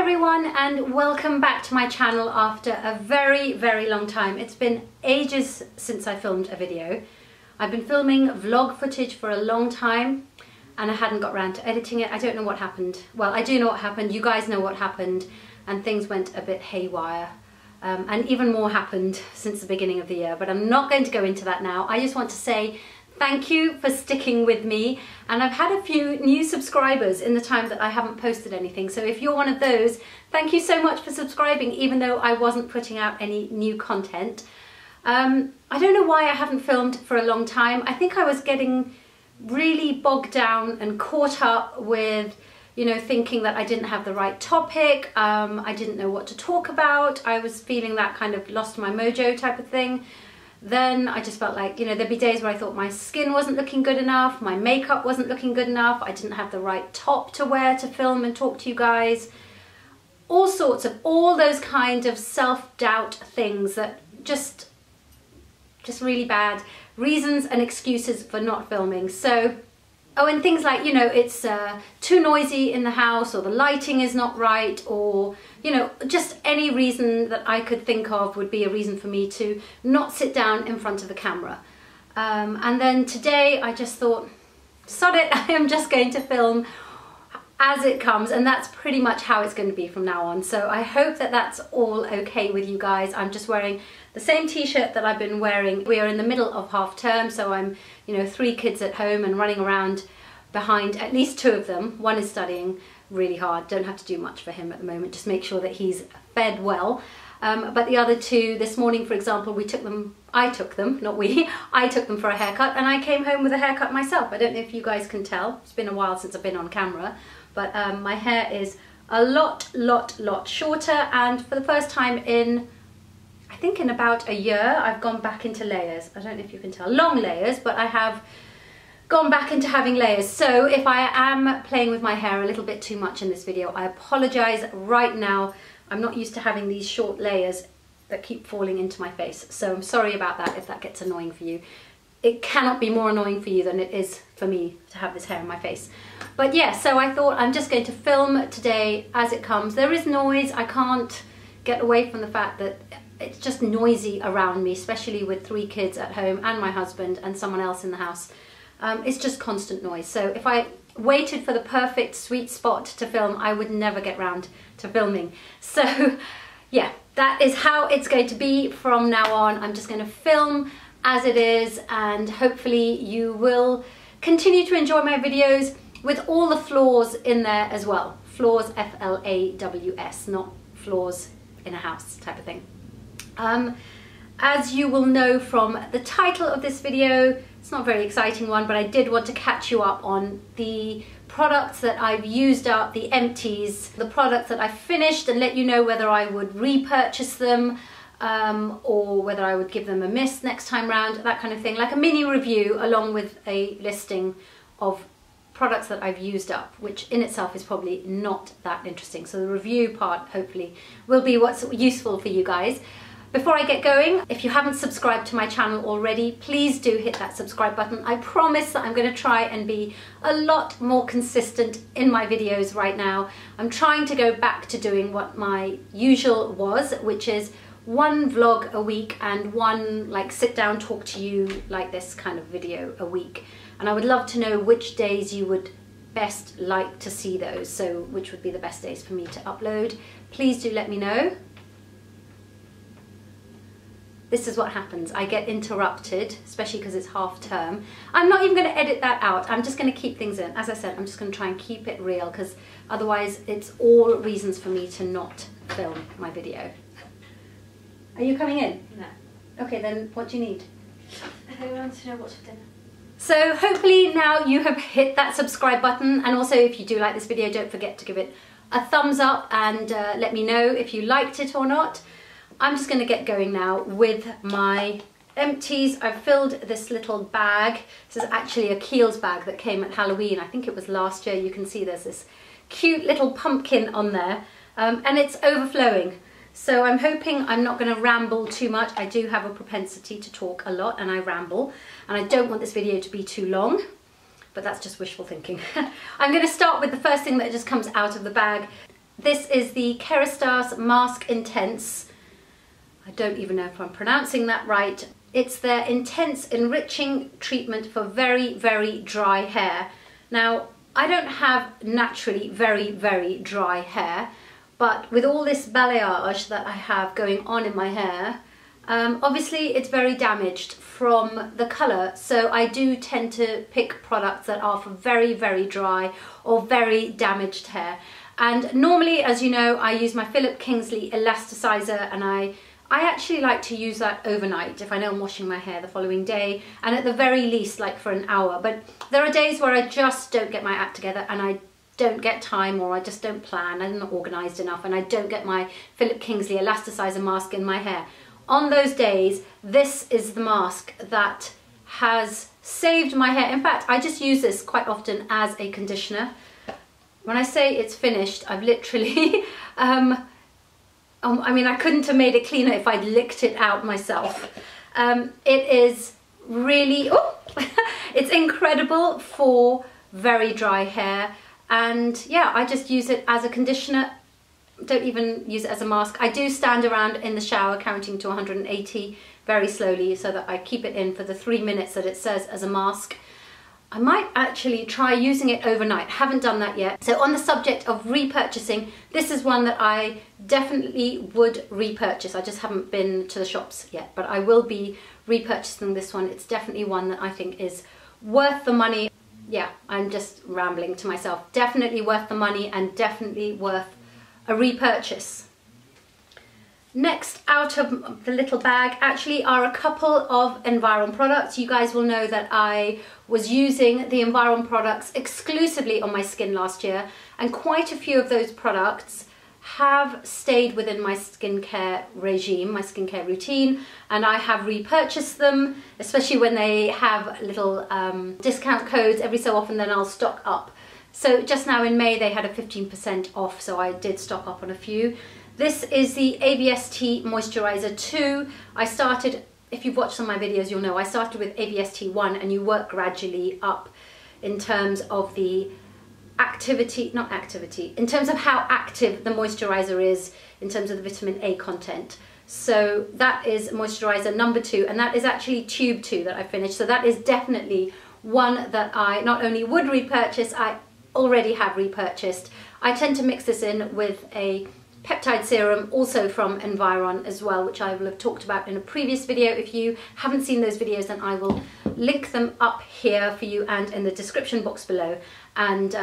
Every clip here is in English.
everyone, and welcome back to my channel after a very long time. It's been ages since I filmed a video. I've been filming vlog footage for a long time and I hadn't got around to editing it. I don't know what happened. Well, I do know what happened, you guys know what happened, and things went a bit haywire. And even more happened since the beginning of the year, but I'm not going to go into that now. I just want to say thank you for sticking with me, and I've had a few new subscribers in the time that I haven't posted anything, so if you're one of those, thank you so much for subscribing even though I wasn't putting out any new content. I don't know why I haven't filmed for a long time. I think I was getting really bogged down and caught up with, you know, thinking that I didn't have the right topic, I didn't know what to talk about, I was feeling that kind of lost my mojo type of thing. Then I just felt like, you know, there'd be days where I thought my skin wasn't looking good enough, my makeup wasn't looking good enough, I didn't have the right top to wear to film and talk to you guys. All sorts of, all those kind of self-doubt things that just really bad reasons and excuses for not filming. So, oh, and things like, you know, it's too noisy in the house, or the lighting is not right, or, you know, just any reason that I could think of would be a reason for me to not sit down in front of the camera. And then today I just thought, sod it, I am just going to film as it comes, and that's pretty much how it's going to be from now on. So I hope that that's all okay with you guys. I'm just wearing the same t-shirt that I've been wearing. We are in the middle of half term, so I'm, you know, 3 kids at home and running around behind at least 2 of them. One is studying really hard, don't have to do much for him at the moment, just make sure that he's fed well. But the other 2, this morning for example, I took them for a haircut, and I came home with a haircut myself. I don't know if you guys can tell, it's been a while since I've been on camera, but my hair is a lot shorter, and for the first time in, I think in about a year, I've gone back into layers. I don't know if you can tell, long layers, but I have gone back into having layers. So if I am playing with my hair a little bit too much in this video, I apologize right now. I'm not used to having these short layers that keep falling into my face. So I'm sorry about that if that gets annoying for you. It cannot be more annoying for you than it is for me to have this hair in my face. But yeah, so I thought I'm just going to film today as it comes. There is noise, I can't get away from the fact that it's just noisy around me, especially with 3 kids at home and my husband and someone else in the house. It's just constant noise. So if I waited for the perfect sweet spot to film, I would never get round to filming. So yeah, that is how it's going to be from now on. I'm just going to film as it is, and hopefully you will continue to enjoy my videos with all the flaws in there as well. Flaws, F-L-A-W-S, not flaws in a house type of thing. As you will know from the title of this video, it's not a very exciting one, but I did want to catch you up on the products that I've used up, the empties, the products that I finished, and let you know whether I would repurchase them or whether I would give them a miss next time round, that kind of thing. Like a mini review along with a listing of products that I've used up, which in itself is probably not that interesting. So the review part hopefully will be what's useful for you guys. Before I get going, if you haven't subscribed to my channel already, please do hit that subscribe button. I promise that I'm going to try and be a lot more consistent in my videos right now. I'm trying to go back to doing what my usual was, which is 1 vlog a week and 1 like sit down talk to you like this kind of video a week. And I would love to know which days you would best like to see those, so which would be the best days for me to upload. Please do let me know. This is what happens, I get interrupted, especially because it's half term. I'm not even going to edit that out, I'm just going to keep things in. As I said, I'm just going to try and keep it real, because otherwise it's all reasons for me to not film my video. Are you coming in? No. Okay, then what do you need? I want to know what's for dinner. So hopefully now you have hit that subscribe button, and also if you do like this video, don't forget to give it a thumbs up and let me know if you liked it or not. I'm just going to get going now with my empties. I've filled this little bag. This is actually a Kiehls bag that came at Halloween. I think it was last year. You can see there's this cute little pumpkin on there, and it's overflowing. So I'm hoping I'm not going to ramble too much. I do have a propensity to talk a lot, and I ramble, and I don't want this video to be too long, but that's just wishful thinking. I'm going to start with the first thing that just comes out of the bag. This is the KERASTASE Mask Intense. I don't even know if I'm pronouncing that right. It's their intense enriching treatment for very, very dry hair. Now, I don't have naturally very, very dry hair, but with all this balayage that I have going on in my hair, obviously it's very damaged from the colour, so I do tend to pick products that are for very, very dry or very damaged hair. And normally, as you know, I use my Kiehls elasticizer, and I actually like to use that overnight if I know I'm washing my hair the following day, and at the very least like for an hour. But there are days where I just don't get my act together and I don't get time, or I just don't plan, I'm not organised enough, and I don't get my Kiehls elasticizer mask in my hair. On those days, this is the mask that has saved my hair. In fact, I just use this quite often as a conditioner. When I say it's finished, I've literally I mean, I couldn't have made it cleaner if I'd licked it out myself. It is really, it's incredible for very dry hair. And yeah, I just use it as a conditioner. Don't even use it as a mask. I do stand around in the shower counting to 180 very slowly so that I keep it in for the 3 minutes that it says as a mask. I might actually try using it overnight. Haven't done that yet. So on the subject of repurchasing, this is one that I definitely would repurchase. I just haven't been to the shops yet, but I will be repurchasing this one. It's definitely one that I think is worth the money. Yeah, I'm just rambling to myself. Definitely worth the money and definitely worth a repurchase. Next out of the little bag actually are a couple of Environ products. You guys will know that I was using the Environ products exclusively on my skin last year, and quite a few of those products have stayed within my skincare regime, my skincare routine, and I have repurchased them, especially when they have little discount codes. Every so often then I'll stock up. So just now in May they had a 15% off, so I did stock up on a few. This is the ABST Moisturizer 2. I started, if you've watched some of my videos, you'll know I started with ABST 1, and you work gradually up in terms of the in terms of how active the moisturizer is in terms of the vitamin A content. So that is moisturizer number 2, and that is actually tube 2 that I finished. So that is definitely one that I not only would repurchase, I already have repurchased. I tend to mix this in with a peptide serum, also from Environ as well, which I will have talked about in a previous video. If you haven't seen those videos, then I will link them up here for you and in the description box below. And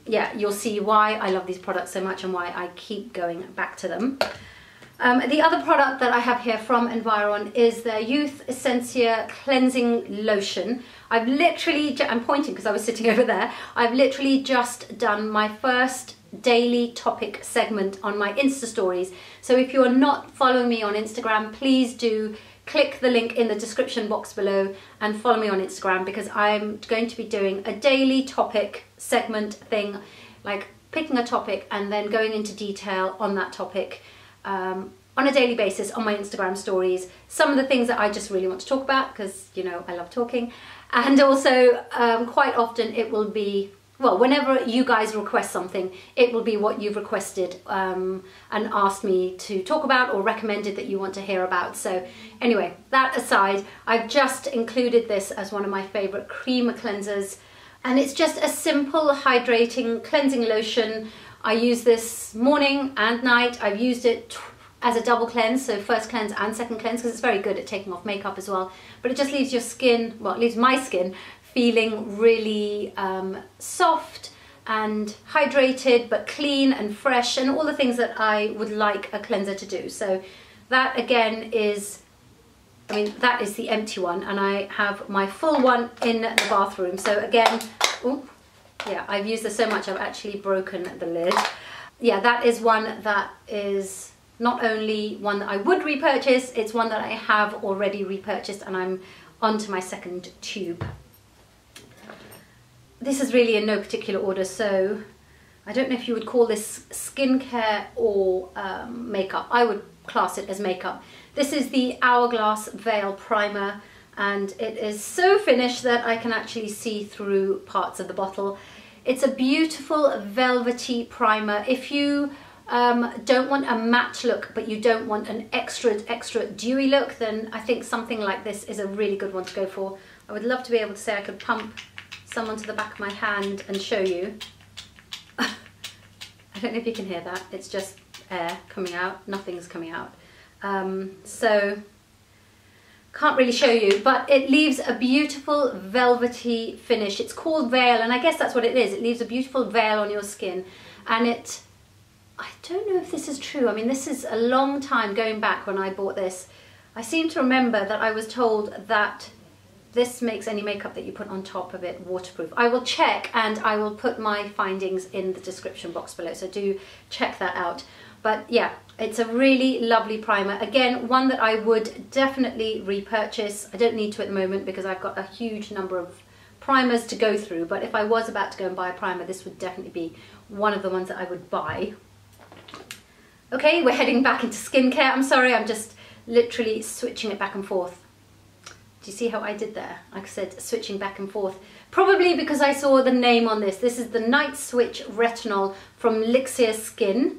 yeah, you'll see why I love these products so much and why I keep going back to them. The other product that I have here from Environ is their Youth Essentia Cleansing Lotion. I've literally, I'm pointing because I was sitting over there, I've literally just done my first daily topic segment on my Insta stories. So if you're not following me on Instagram, please do click the link in the description box below and follow me on Instagram, because I'm going to be doing a daily topic segment thing, like picking a topic and then going into detail on that topic on a daily basis on my Instagram stories. Some of the things that I just really want to talk about, because you know I love talking, and also quite often it will be, well, whenever you guys request something, it will be what you've requested and asked me to talk about or recommended that you want to hear about. So anyway, that aside, I've just included this as one of my favorite cream cleansers, and it's just a simple hydrating cleansing lotion. I use this morning and night. I've used it as a double cleanse, so first cleanse and second cleanse, because it's very good at taking off makeup as well. But it just leaves your skin, well, it leaves my skin feeling really soft and hydrated, but clean and fresh, and all the things that I would like a cleanser to do. So that again is, I mean, that is the empty one, and I have my full one in the bathroom. So again, ooh, yeah, I've used this so much I've actually broken the lid. Yeah, that is one that is not only one that I would repurchase, it's one that I have already repurchased, and I'm on to my second tube. This is really in no particular order, so I don't know if you would call this skincare or makeup. I would class it as makeup. This is the Hourglass Veil Primer, and it is so finished that I can actually see through parts of the bottle. It's a beautiful velvety primer. If you don't want a matte look, but you don't want an extra dewy look, then I think something like this is a really good one to go for. I would love to be able to say I could pump some onto the back of my hand and show you. I don't know if you can hear that. It's just air coming out. Nothing's coming out. So can't really show you, but it leaves a beautiful velvety finish. It's called veil, and I guess that's what it is. It leaves a beautiful veil on your skin, and I don't know if this is true. I mean, this is a long time going back when I bought this. I seem to remember that I was told that this makes any makeup that you put on top of it waterproof. I will check, and I will put my findings in the description box below, so do check that out. But yeah, it's a really lovely primer. Again, one that I would definitely repurchase. I don't need to at the moment because I've got a huge number of primers to go through, but if I was about to go and buy a primer, this would definitely be one of the ones that I would buy. Okay, we're heading back into skincare. I'm sorry, I'm just literally switching it back and forth. Do you see how I did there? Like I said, switching back and forth. Probably because I saw the name on this. This is the Night Switch Retinol from Lixia Skin.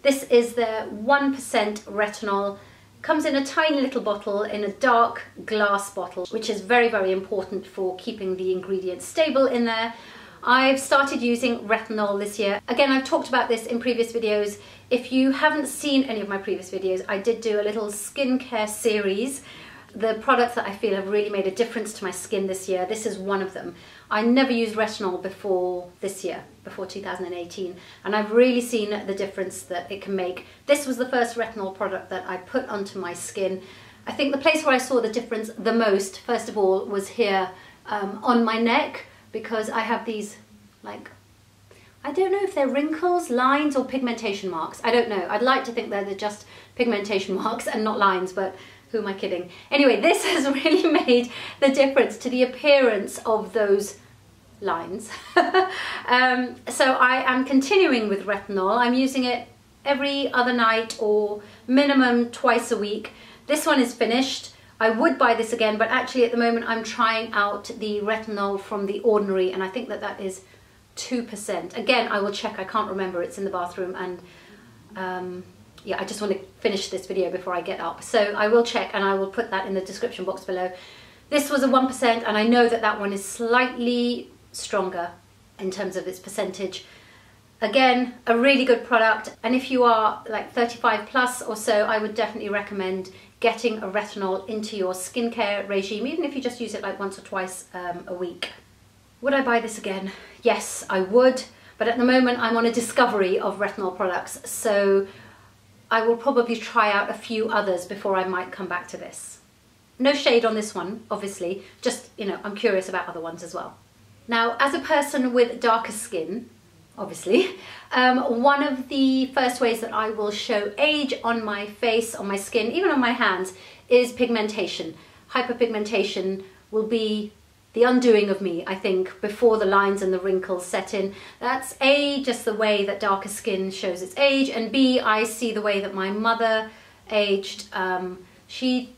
This is their 1% retinol. Comes in a tiny little bottle, in a dark glass bottle, which is very, very important for keeping the ingredients stable in there. I've started using retinol this year. Again, I've talked about this in previous videos. If you haven't seen any of my previous videos, I did do a little skincare series. The products that I feel have really made a difference to my skin this year, this is one of them. I never used retinol before this year, before 2018, and I've really seen the difference that it can make. This was the first retinol product that I put onto my skin. I think the place where I saw the difference the most, first of all, was here on my neck, because I have these, like, I don't know if they're wrinkles, lines, or pigmentation marks. I don't know. I'd like to think they're just pigmentation marks and not lines, but who am I kidding? Anyway, this has really made the difference to the appearance of those lines. So I am continuing with retinol. I'm using it every other night or minimum twice a week. This one is finished. I would buy this again, but actually at the moment I'm trying out the retinol from The Ordinary, and I think that that is 2%. Again, I will check. I can't remember. It's in the bathroom, and yeah, I just want to finish this video before I get up. So I will check, and I will put that in the description box below. This was a 1%, and I know that that one is slightly stronger in terms of its percentage. Again, a really good product, and if you are like 35 plus or so, I would definitely recommend getting a retinol into your skincare regime, even if you just use it like once or twice a week. Would I buy this again? Yes, I would, but at the moment I'm on a discovery of retinol products, so I will probably try out a few others before I might come back to this. No shade on this one, obviously, just, you know, I'm curious about other ones as well. Now, as a person with darker skin, obviously, one of the first ways that I will show age on my face, on my skin, even on my hands, is pigmentation. Hyperpigmentation will be the undoing of me, I think, before the lines and the wrinkles set in. That's A, just the way that darker skin shows its age, and B, I see the way that my mother aged. She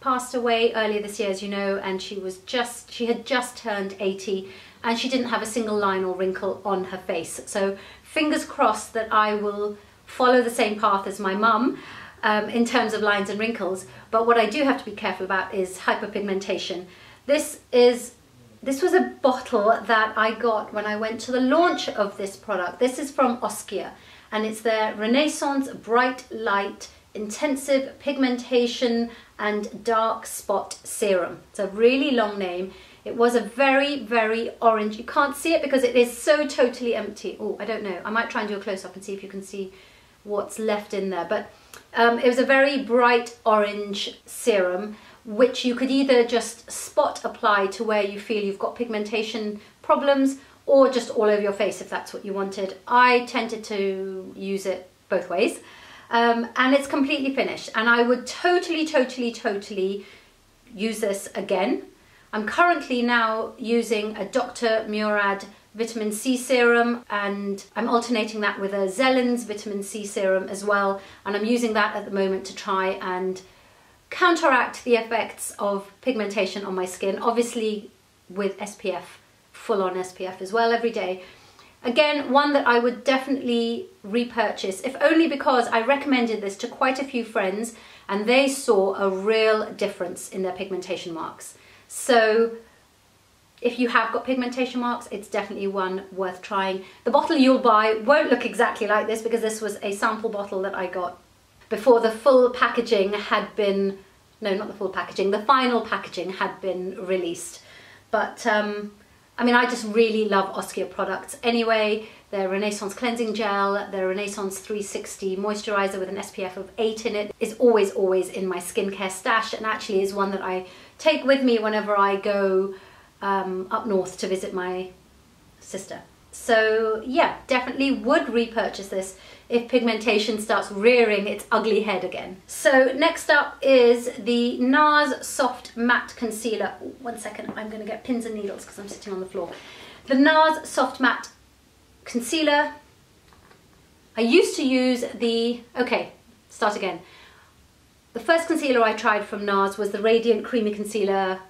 passed away earlier this year, as you know, and she had just turned 80, and she didn't have a single line or wrinkle on her face. So fingers crossed that I will follow the same path as my mum in terms of lines and wrinkles. But what I do have to be careful about is hyperpigmentation. This was a bottle that I got when I went to the launch of this product. This is from Oskia, and it's their Renaissance Bright Light Intensive Pigmentation and Dark Spot Serum. It's a really long name. It was a very, very orange. You can't see it because it is so totally empty. Oh, I don't know. I might try and do a close-up and see if you can see what's left in there. But it was a very bright orange serum, which you could either just spot apply to where you feel you've got pigmentation problems, or just all over your face if that's what you wanted. I tended to use it both ways. And it's completely finished, and I would totally use this again. I'm currently now using a Dr. Murad vitamin C serum, and I'm alternating that with a Zelens vitamin C serum as well, and I'm using that at the moment to try and counteract the effects of pigmentation on my skin, obviously with SPF, full-on SPF as well every day. Again, one that I would definitely repurchase, if only because I recommended this to quite a few friends and they saw a real difference in their pigmentation marks. So if you have got pigmentation marks, it's definitely one worth trying. The bottle you'll buy won't look exactly like this because this was a sample bottle that I got before the full packaging had been, no, not the full packaging, the final packaging had been released. But I mean, I just really love Oskia products anyway. Their Renaissance Cleansing Gel, their Renaissance 360 Moisturizer with an SPF of 8 in it is always, always in my skincare stash, and actually is one that I take with me whenever I go up north to visit my sister. So yeah, definitely would repurchase this if pigmentation starts rearing its ugly head again. So next up is the NARS Soft Matte Concealer. Ooh, one second, I'm going to get pins and needles because I'm sitting on the floor. The NARS Soft Matte Concealer. I used to use the, okay, start again. The first concealer I tried from NARS was the Radiant Creamy Concealer.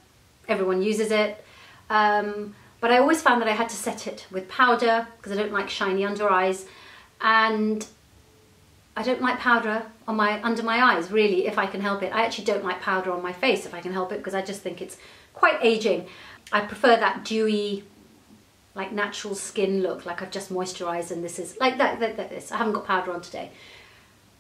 Everyone uses it. But I always found that I had to set it with powder because I don't like shiny under eyes, and I don't like powder on under my eyes really if I can help it. I actually don't like powder on my face if I can help it because I just think it's quite aging. I prefer that dewy, like natural skin look, like I've just moisturised and this is like this. I haven't got powder on today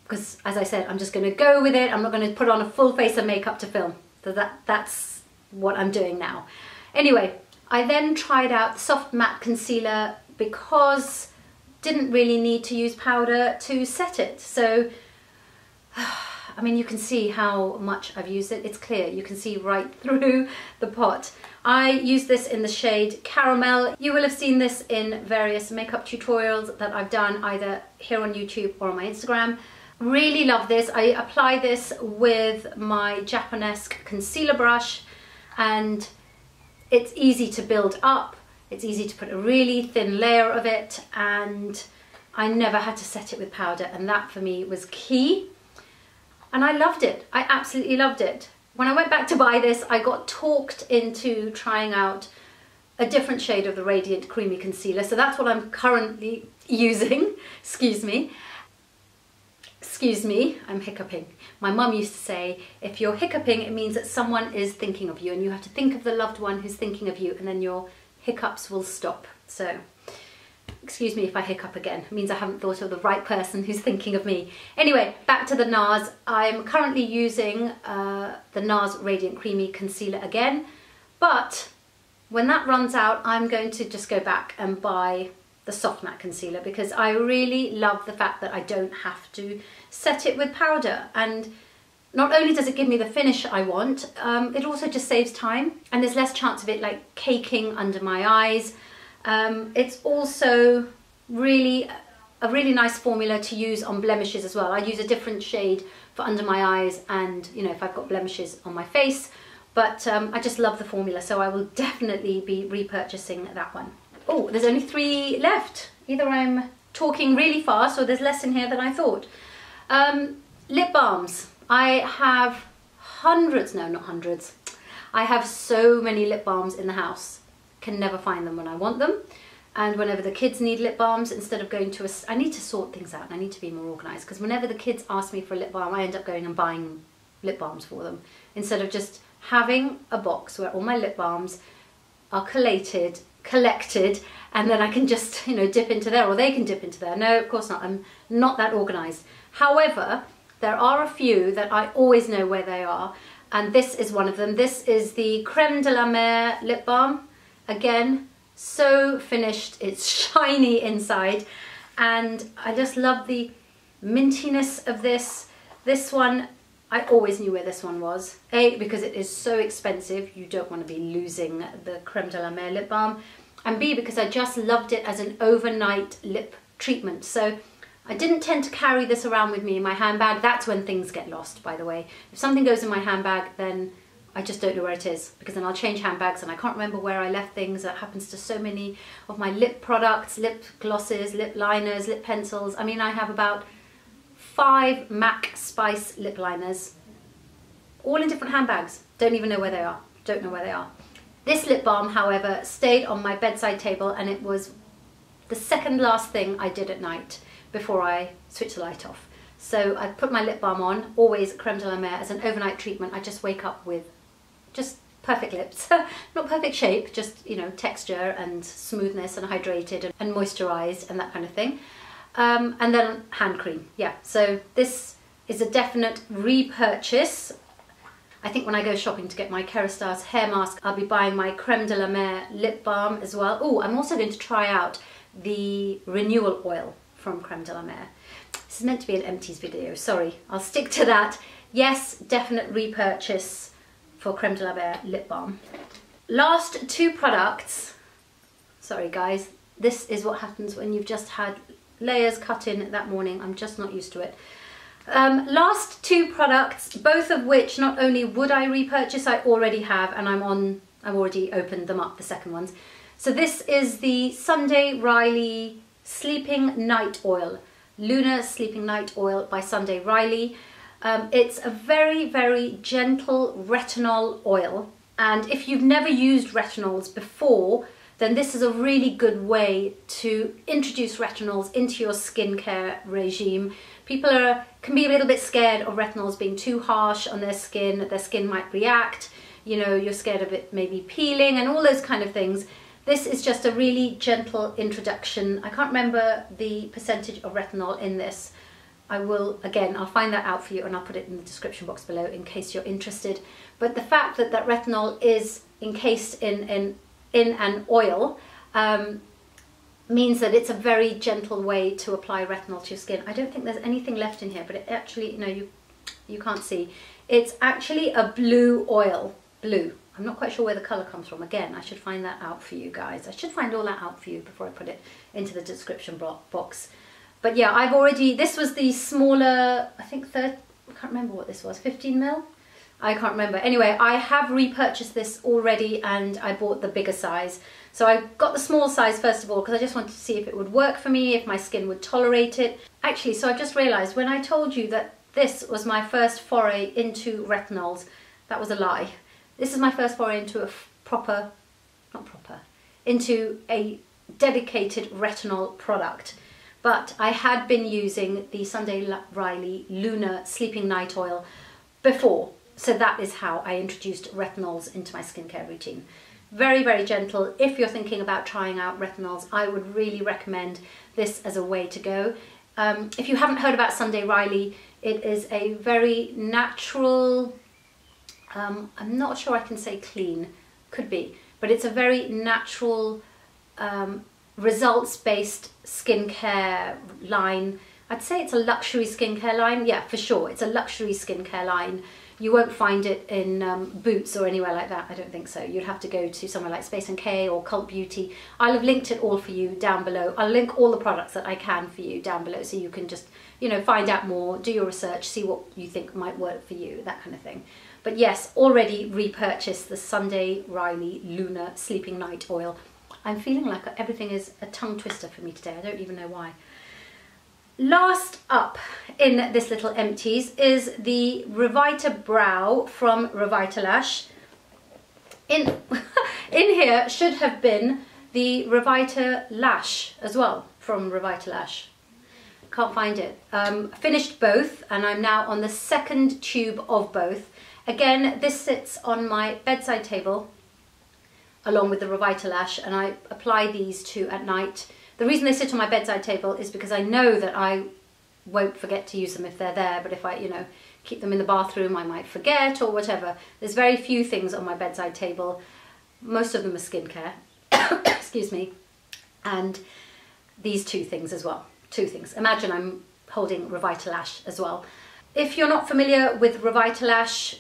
because, as I said, I'm just going to go with it. I'm not going to put on a full face of makeup to film. So that's what I'm doing now. Anyway, I then tried out the Soft Matte Concealer because didn't really need to use powder to set it. So, I mean, you can see how much I've used it. It's clear. You can see right through the pot. I use this in the shade Caramel. You will have seen this in various makeup tutorials that I've done either here on YouTube or on my Instagram. Really love this. I apply this with my Japanesque concealer brush, and it's easy to build up. It's easy to put a really thin layer of it, and I never had to set it with powder, and that for me was key. And I loved it. I absolutely loved it. When I went back to buy this, I got talked into trying out a different shade of the Radiant Creamy Concealer. So that's what I'm currently using. Excuse me. Excuse me, I'm hiccuping. My mum used to say, if you're hiccuping, it means that someone is thinking of you, and you have to think of the loved one who's thinking of you, and then your hiccups will stop. So, excuse me if I hiccup again. It means I haven't thought of the right person who's thinking of me. Anyway, back to the NARS. I'm currently using the NARS Radiant Creamy Concealer again, but when that runs out, I'm going to just go back and buy the Soft Matte Concealer because I really love the fact that I don't have to set it with powder, and not only does it give me the finish I want, it also just saves time and there's less chance of it like caking under my eyes. It's also really a really nice formula to use on blemishes as well. I use a different shade for under my eyes and, you know, if I've got blemishes on my face, but I just love the formula, so I will definitely be repurchasing that one. Oh, there's only 3 left. Either I'm talking really fast or there's less in here than I thought. Lip balms. I have hundreds, no, not hundreds. I have so many lip balms in the house. Can never find them when I want them. And whenever the kids need lip balms, instead of going to I need to sort things out and I need to be more organised, because whenever the kids ask me for a lip balm, I end up going and buying lip balms for them, instead of just having a box where all my lip balms are collected, and then I can just, you know, dip into there, or they can dip into there. No, of course not. I'm not that organised. However, there are a few that I always know where they are, and this is one of them. This is the Creme de la Mer lip balm. Again, so finished. It's shiny inside, and I just love the mintiness of this. This one, I always knew where this one was. A, because it is so expensive, you don't want to be losing the Creme de la Mer lip balm. And B, because I just loved it as an overnight lip treatment. So I didn't tend to carry this around with me in my handbag. That's when things get lost, by the way. If something goes in my handbag, then I just don't know where it is, because then I'll change handbags and I can't remember where I left things. That happens to so many of my lip products, lip glosses, lip liners, lip pencils. I mean, I have about 5 MAC Spice lip liners, all in different handbags. Don't even know where they are. Don't know where they are. This lip balm, however, stayed on my bedside table, and it was the second last thing I did at night before I switch the light off. So I put my lip balm on, always creme de la mer as an overnight treatment. I just wake up with just perfect lips, not perfect shape, just, you know, texture and smoothness and hydrated and moisturized and that kind of thing. And then hand cream, yeah. So this is a definite repurchase. I think when I go shopping to get my KERASTASE hair mask, I'll be buying my creme de la mer lip balm as well. Oh, I'm also going to try out the renewal oil from creme de la mer. This is meant to be an empties video, sorry, I'll stick to that. Yes, definite repurchase for creme de la mer lip balm. Last two products. Sorry guys, this is what happens when you've just had layers cut in that morning. I'm just not used to it. Last two products, both of which not only would I repurchase, I already have, and I've already opened them up, the second ones. So this is the Sunday Riley Sleeping Night Oil, Lunar Sleeping Night Oil by Sunday Riley. It's a very, very gentle retinol oil, and if you've never used retinols before, then this is a really good way to introduce retinols into your skincare regime. People can be a little bit scared of retinols being too harsh on their skin might react, you know, you're scared of it maybe peeling and all those kind of things. This is just a really gentle introduction. I can't remember the percentage of retinol in this. I'll find that out for you and I'll put it in the description box below in case you're interested. But the fact that that retinol is encased in an oil means that it's a very gentle way to apply retinol to your skin. I don't think there's anything left in here, but it actually, no, you can't see. It's actually a blue oil, blue. I'm not quite sure where the colour comes from. Again, I should find that out for you guys. I should find all that out for you before I put it into the description box. But yeah, this was the smaller, I think I can't remember what this was, 15 ml? I can't remember. Anyway, I have repurchased this already and I bought the bigger size. So I got the small size first of all because I just wanted to see if it would work for me, if my skin would tolerate it. Actually, so I've just realised when I told you that this was my first foray into retinols, that was a lie. This is my first foray into into a dedicated retinol product. But I had been using the Sunday Riley Lunar Sleeping Night Oil before. So that is how I introduced retinols into my skincare routine. Very, very gentle. If you're thinking about trying out retinols, I would really recommend this as a way to go. If you haven't heard about Sunday Riley, it is a very natural, I'm not sure I can say clean, could be, but it's a very natural, results-based skincare line. I'd say it's a luxury skincare line. Yeah, for sure, it's a luxury skincare line. You won't find it in Boots or anywhere like that, I don't think so. You'd have to go to somewhere like Space & K or Cult Beauty. I'll have linked it all for you down below. I'll link all the products that I can for you down below so you can just, you know, find out more, do your research, see what you think might work for you, that kind of thing. But yes, already repurchased the Sunday Riley Lunar Sleeping Night Oil. I'm feeling like everything is a tongue twister for me today. I don't even know why. Last up in this little empties is the Revita Brow from Revitalash. In here should have been the Revitalash as well from Revitalash. Can't find it. Finished both and I'm now on the second tube of both. Again, this sits on my bedside table along with the Revitalash and I apply these two at night. The reason they sit on my bedside table is because I know that I won't forget to use them if they're there, but if I, you know, keep them in the bathroom, I might forget or whatever. There's very few things on my bedside table. Most of them are skincare, excuse me, and these two things as well. Two things. Imagine I'm holding Revitalash as well. If you're not familiar with Revitalash,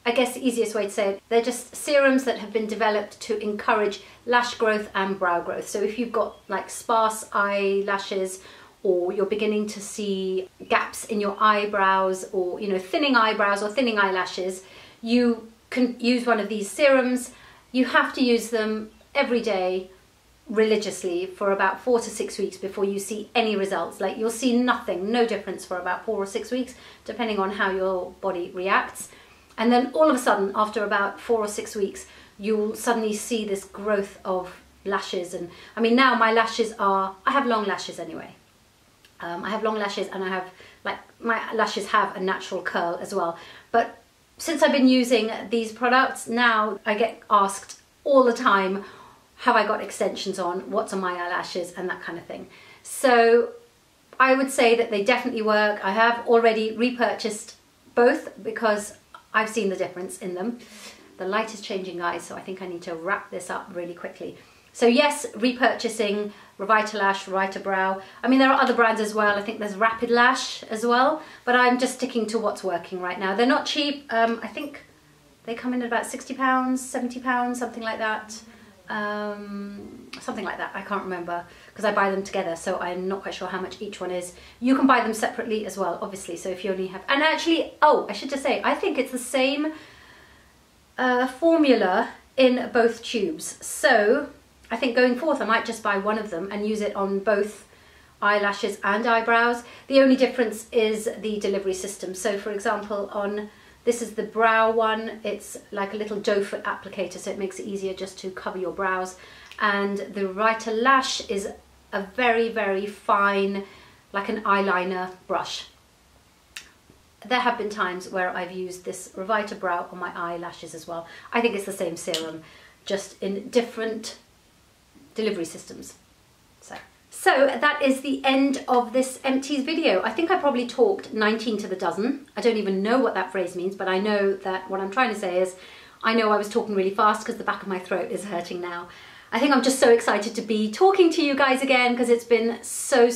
I guess the easiest way to say it, they're just serums that have been developed to encourage lash growth and brow growth. So if you've got like sparse eyelashes or you're beginning to see gaps in your eyebrows or, you know, thinning eyebrows or thinning eyelashes, you can use one of these serums. You have to use them every day religiously for about 4 to 6 weeks before you see any results. Like you'll see nothing, no difference for about 4 or 6 weeks, depending on how your body reacts. And then all of a sudden, after about 4 or 6 weeks, you'll suddenly see this growth of lashes. And I mean, now my lashes are, I have long lashes anyway. I have long lashes, and I have, like, my lashes have a natural curl as well. But since I've been using these products, now I get asked all the time, have I got extensions on, what's on my eyelashes, and that kind of thing. So I would say that they definitely work. I have already repurchased both because I've seen the difference in them. The light is changing, guys, so I think I need to wrap this up really quickly. So yes, repurchasing Revitalash, Revitabrow. I mean, there are other brands as well. I think there's Revitalash as well, but I'm just sticking to what's working right now. They're not cheap. I think they come in at about £60, £70, something like that. Something like that. I can't remember because I buy them together, so I'm not quite sure how much each one is. You can buy them separately as well, obviously. So if you only have, and actually, oh, I should just say, I think it's the same formula in both tubes. So I think going forth, I might just buy one of them and use it on both eyelashes and eyebrows. The only difference is the delivery system. So for example, on this is the brow one, it's like a little doe foot applicator, so it makes it easier just to cover your brows. And the Revitalash is a very, very fine, like an eyeliner brush. There have been times where I've used this Revitabrow on my eyelashes as well. I think it's the same serum, just in different delivery systems. So that is the end of this Empties video. I think I probably talked 19 to the dozen. I don't even know what that phrase means, but I know that what I'm trying to say is, I know I was talking really fast because the back of my throat is hurting now. I think I'm just so excited to be talking to you guys again because it's been so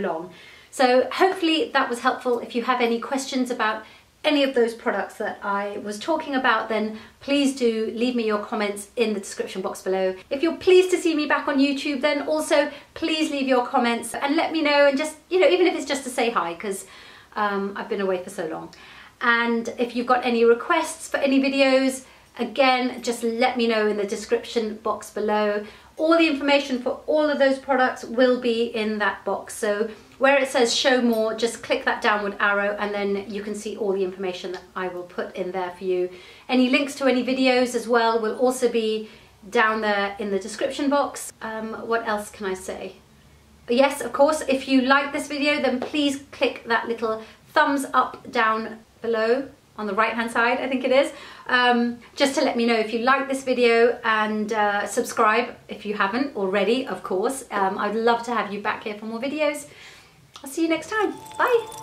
long. So hopefully that was helpful. If you have any questions about any of those products that I was talking about, then please do leave me your comments in the description box below. If you're pleased to see me back on YouTube, then also please leave your comments and let me know, and just, you know, even if it's just to say hi, because I've been away for so long. And if you've got any requests for any videos, again, just let me know in the description box below. All the information for all of those products will be in that box. So where it says show more, just click that downward arrow and then you can see all the information that I will put in there for you. Any links to any videos as well will also be down there in the description box. What else can I say? Yes, of course, if you like this video, then please click that little thumbs up down below on the right hand side, I think it is, just to let me know if you like this video, and subscribe if you haven't already, of course. I'd love to have you back here for more videos. I'll see you next time. Bye.